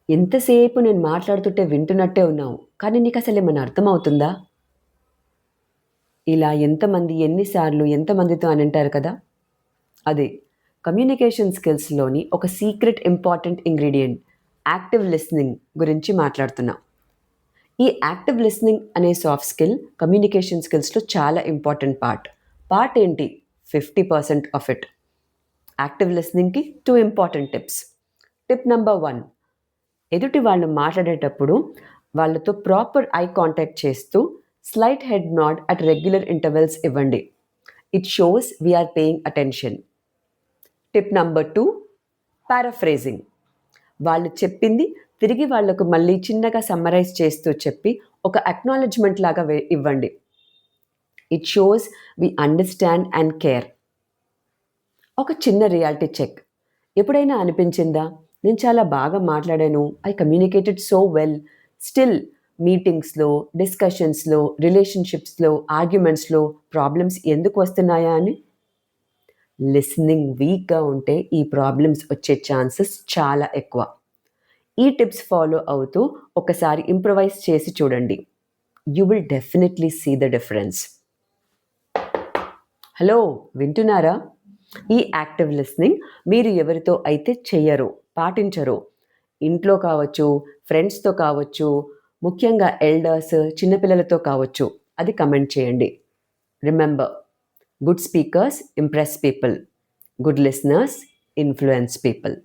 ఎంతసేపు నేను మాట్లాడుతుంటే వింటున్నట్టే ఉన్నావు. కానీ నీకసలేమన్నా అర్థమవుతుందా? ఇలా ఎంతమంది, ఎన్ని సార్లు, ఎంతమందితో అనంటారు కదా! అదే కమ్యూనికేషన్ స్కిల్స్‌లోని ఒక secret important ingredient active listening గురించి మాట్లాడుతున్నా. ఈ యాక్టివ్ లిసనింగ్ అనే సాఫ్ట్ స్కిల్ కమ్యూనికేషన్ స్కిల్స్‌లో చాలా ఇంపార్టెంట్ పార్ట్. పార్ట్ ఏంటి? 50% ఆఫ్ ఇట్. యాక్టివ్ లిసనింగ్‌కి 2 ఇంపార్టెంట్ టిప్స్. టిప్ నంబర్ 1, ఎదుటి వాళ్ళు మాట్లాడేటప్పుడు వాళ్ళతో ప్రాపర్ ఐ కాంటాక్ట్ చేస్తూ slight head nod at regular intervals ఇవ్వండి. It shows we're paying attention. Tip number 2, paraphrasing. వాళ్ళు చెప్పింది తిరిగి వాళ్ళకు మళ్ళీ చిన్నగా సమ్మరైజ్ చేస్తూ చెప్పి ఒక అక్నాలెడ్జ్‌మెంట్ లాగా ఇవ్వండి. It shows we understand and care. ఒక చిన్న రియాలిటీ చెక్. ఎప్పుడైనా అనిపించిందా? నేను చాలా బాగా మాట్లాడాను. I communicated so well. Still మీటింగ్స్‌లో, డిస్కషన్స్‌లో, రిలేషన్‌షిప్స్‌లో, ఆర్గ్యుమెంట్స్‌లో ప్రాబ్లమ్స్ ఎందుకు వస్తున్నాయా అని? లిసనింగ్ వీక్‌గా ఉంటే ఈ ప్రాబ్లమ్స్ వచ్చే ఛాన్సెస్ చాలా ఎక్కువ. ఈ టిప్స్ ఫాలో అవుతూ ఒకసారి ఇంప్రొవైజ్ చేసి చూడండి. You will definitely see the difference. Hello! వింటున్నారా? ఈ యాక్టివ్ లిసనింగ్ మీరు ఎవరితో అయితే చెయ్యరో, పాటించరో, ఇంట్లో కావచ్చు, ఫ్రెండ్స్‌తో కావచ్చు, ముఖ్యంగా ఎల్డర్స్, చిన్న పిల్లలతో కావచ్చు, అది కమెంట్ చేయండి. Remember, good speakers impress people. Good listeners influence people.